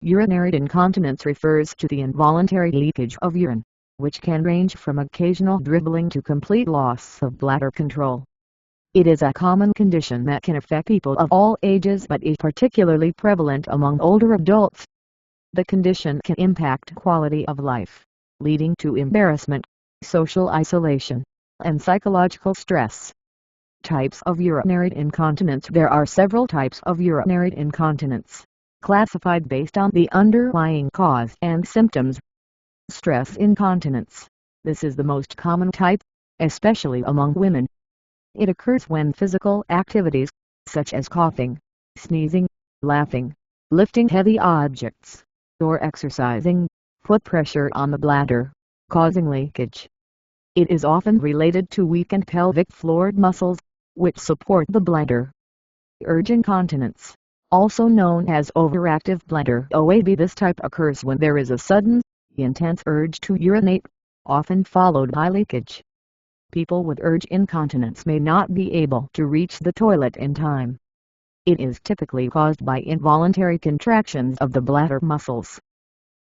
Urinary incontinence refers to the involuntary leakage of urine, which can range from occasional dribbling to complete loss of bladder control. It is a common condition that can affect people of all ages but is particularly prevalent among older adults. The condition can impact quality of life, leading to embarrassment, social isolation, and psychological stress. Types of urinary incontinence. There are several types of urinary incontinence, classified based on the underlying cause and symptoms. Stress incontinence. This is the most common type, especially among women. It occurs when physical activities, such as coughing, sneezing, laughing, lifting heavy objects, or exercising, put pressure on the bladder, causing leakage. It is often related to weakened pelvic floor muscles, which support the bladder. Urge incontinence, also known as overactive bladder OAB. This type occurs when there is a sudden, intense urge to urinate, often followed by leakage. People with urge incontinence may not be able to reach the toilet in time. It is typically caused by involuntary contractions of the bladder muscles.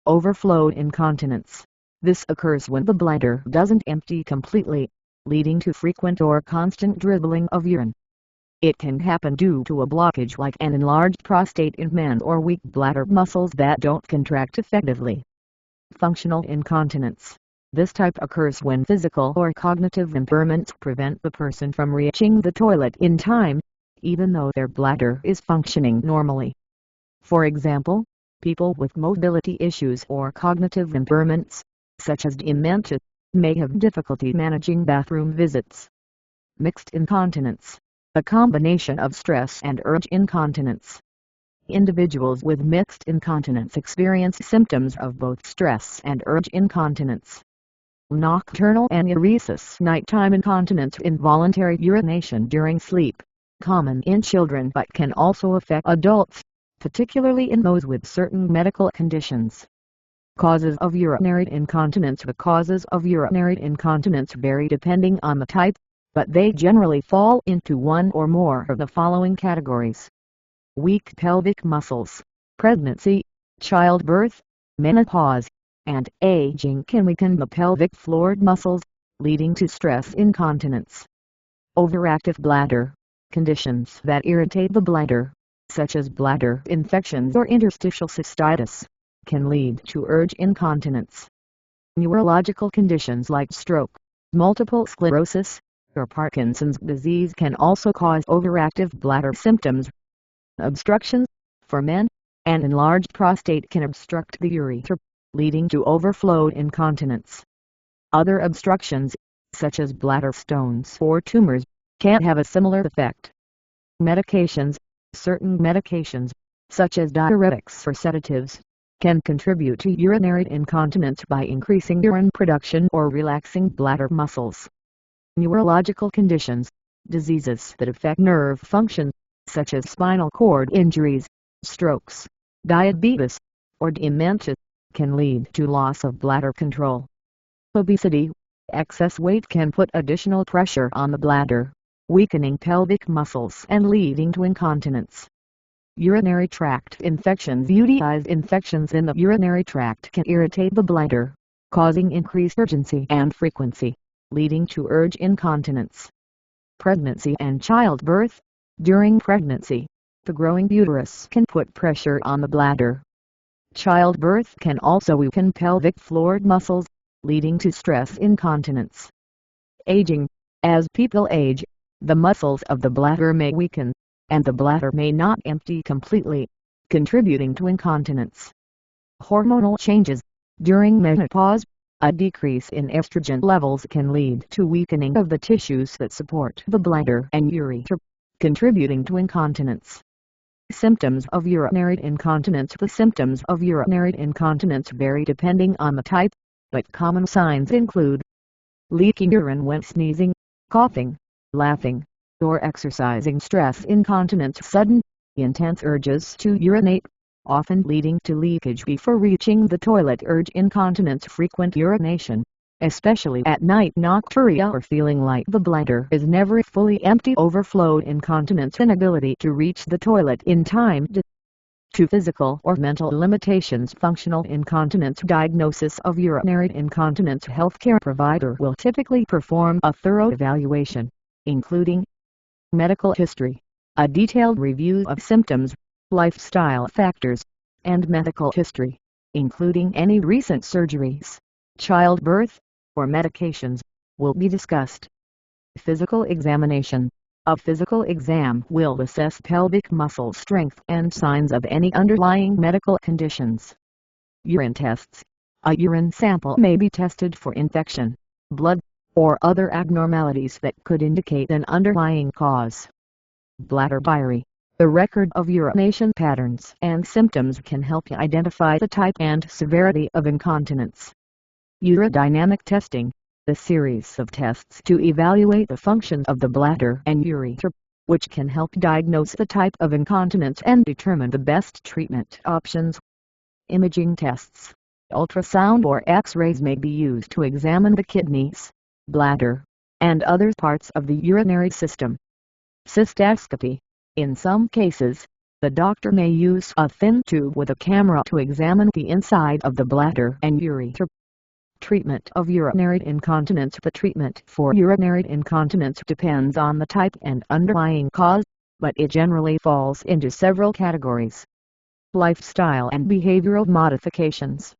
Overflow incontinence. This occurs when the bladder doesn't empty completely, leading to frequent or constant dribbling of urine. It can happen due to a blockage like an enlarged prostate in men or weak bladder muscles that don't contract effectively. Functional incontinence. This type occurs when physical or cognitive impairments prevent the person from reaching the toilet in time, even though their bladder is functioning normally. For example, people with mobility issues or cognitive impairments, such as dementia, may have difficulty managing bathroom visits. Mixed incontinence. A combination of stress and urge incontinence. Individuals with mixed incontinence experience symptoms of both stress and urge incontinence. Nocturnal enuresis. Nighttime incontinence. Involuntary urination during sleep, common in children but can also affect adults, particularly in those with certain medical conditions. Causes of urinary incontinence. The causes of urinary incontinence vary depending on the type, but they generally fall into one or more of the following categories: weak pelvic muscles, pregnancy, childbirth, menopause, and aging can weaken the pelvic floor muscles, leading to stress incontinence. Overactive bladder. Conditions that irritate the bladder, such as bladder infections or interstitial cystitis, can lead to urge incontinence. Neurological conditions like stroke, multiple sclerosis, or Parkinson's disease can also cause overactive bladder symptoms. Obstructions. For men, an enlarged prostate can obstruct the urethra, leading to overflow incontinence. Other obstructions, such as bladder stones or tumors, can have a similar effect. Medications. Certain medications, such as diuretics or sedatives, can contribute to urinary incontinence by increasing urine production or relaxing bladder muscles. Neurological conditions. Diseases that affect nerve function, such as spinal cord injuries, strokes, diabetes, or dementia, can lead to loss of bladder control. Obesity. Excess weight can put additional pressure on the bladder, weakening pelvic muscles and leading to incontinence. Urinary tract infections. UTIs. Infections in the urinary tract can irritate the bladder, causing increased urgency and frequency, leading to urge incontinence. Pregnancy and childbirth. During pregnancy, the growing uterus can put pressure on the bladder. Childbirth can also weaken pelvic floor muscles, leading to stress incontinence. Aging. As people age, the muscles of the bladder may weaken, and the bladder may not empty completely, contributing to incontinence. Hormonal changes. During menopause, a decrease in estrogen levels can lead to weakening of the tissues that support the bladder and urethra, contributing to incontinence. Symptoms of urinary incontinence. The symptoms of urinary incontinence vary depending on the type, but common signs include leaking urine when sneezing, coughing, laughing, or exercising. Stress incontinence. Sudden, intense urges to urinate, often leading to leakage before reaching the toilet. Urge incontinence. Frequent urination, especially at night. Nocturia or feeling like the bladder is never fully empty. Overflow incontinence. Inability to reach the toilet in time. to physical or mental limitations. Functional incontinence diagnosis of urinary incontinence. Healthcare provider will typically perform a thorough evaluation, including medical history, a detailed review of symptoms, lifestyle factors, and medical history, including any recent surgeries, childbirth, or medications, will be discussed. Physical examination. A physical exam will assess pelvic muscle strength and signs of any underlying medical conditions. Urine tests. A urine sample may be tested for infection, blood, or other abnormalities that could indicate an underlying cause. Bladder diary. The record of urination patterns and symptoms can help you identify the type and severity of incontinence. Urodynamic testing. The series of tests to evaluate the function of the bladder and urethra, which can help diagnose the type of incontinence and determine the best treatment options. Imaging tests. Ultrasound or X-rays may be used to examine the kidneys, bladder, and other parts of the urinary system. Cystoscopy. In some cases, the doctor may use a thin tube with a camera to examine the inside of the bladder and urethra. Treatment of urinary incontinence. The treatment for urinary incontinence depends on the type and underlying cause, but it generally falls into several categories. Lifestyle and behavioral modifications.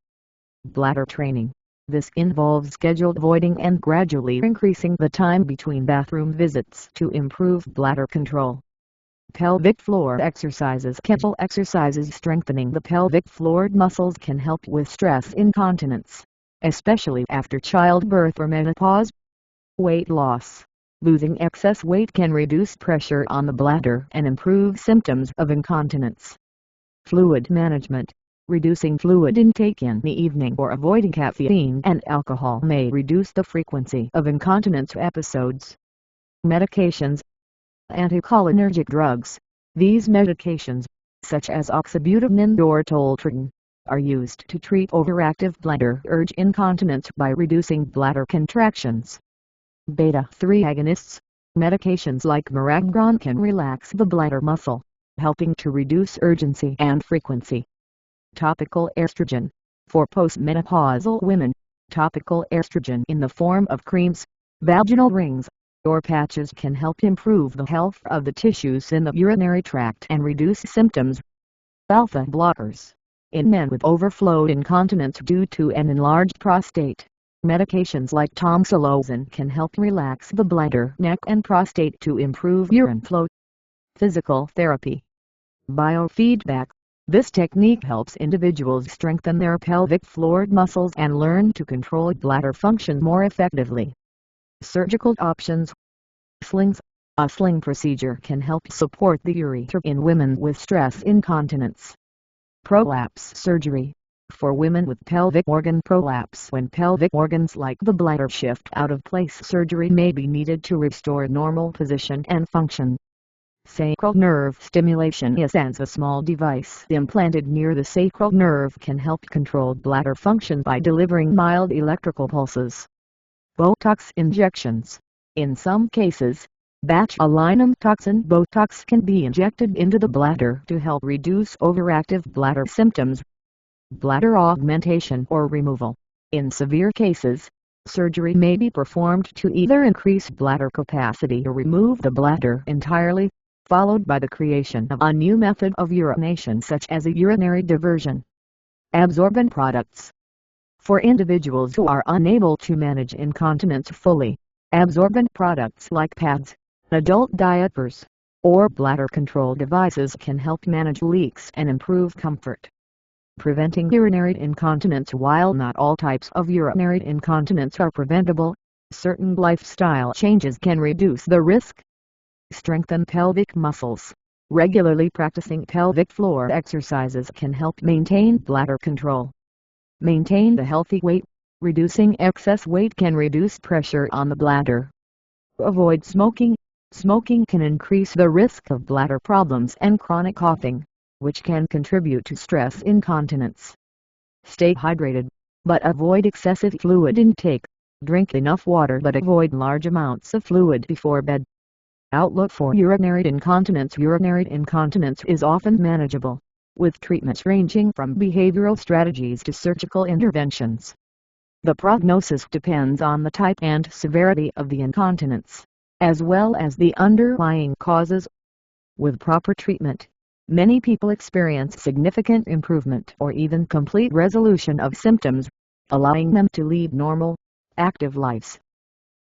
Bladder training. This involves scheduled voiding and gradually increasing the time between bathroom visits to improve bladder control. Pelvic floor exercises. Kegel exercises. Strengthening the pelvic floor muscles can help with stress incontinence, especially after childbirth or menopause. Weight loss. Losing excess weight can reduce pressure on the bladder and improve symptoms of incontinence. Fluid management. Reducing fluid intake in the evening or avoiding caffeine and alcohol may reduce the frequency of incontinence episodes. Medications. Anticholinergic drugs. These medications, such as oxybutynin or toltrodine, are used to treat overactive bladder urge incontinence by reducing bladder contractions. Beta-3 agonists. Medications like mirabegron can relax the bladder muscle, helping to reduce urgency and frequency. Topical estrogen. For postmenopausal women, topical estrogen in the form of creams, vaginal rings, or patches can help improve the health of the tissues in the urinary tract and reduce symptoms. Alpha blockers. In men with overflow incontinence due to an enlarged prostate, medications like tamsulosin can help relax the bladder, neck and prostate to improve urine flow. Physical therapy. Biofeedback. This technique helps individuals strengthen their pelvic floor muscles and learn to control bladder function more effectively. Surgical options. Slings. A sling procedure can help support the urethra in women with stress incontinence. Prolapse surgery. For women with pelvic organ prolapse, when pelvic organs like the bladder shift out of place, surgery may be needed to restore normal position and function. Sacral nerve stimulation. A small device implanted near the sacral nerve can help control bladder function by delivering mild electrical pulses. Botox injections. In some cases, botulinum toxin Botox can be injected into the bladder to help reduce overactive bladder symptoms. Bladder augmentation or removal. In severe cases, surgery may be performed to either increase bladder capacity or remove the bladder entirely, followed by the creation of a new method of urination such as a urinary diversion. Absorbent products. For individuals who are unable to manage incontinence fully, absorbent products like pads, adult diapers, or bladder control devices can help manage leaks and improve comfort. Preventing urinary incontinence. While not all types of urinary incontinence are preventable, certain lifestyle changes can reduce the risk. Strengthen pelvic muscles. Regularly practicing pelvic floor exercises can help maintain bladder control. Maintain a healthy weight. Reducing excess weight can reduce pressure on the bladder. Avoid smoking. Smoking can increase the risk of bladder problems and chronic coughing, which can contribute to stress incontinence. Stay hydrated, but avoid excessive fluid intake. Drink enough water but avoid large amounts of fluid before bed. Outlook for urinary incontinence. Urinary incontinence is often manageable, with treatments ranging from behavioral strategies to surgical interventions. The prognosis depends on the type and severity of the incontinence, as well as the underlying causes. With proper treatment, many people experience significant improvement or even complete resolution of symptoms, allowing them to lead normal, active lives.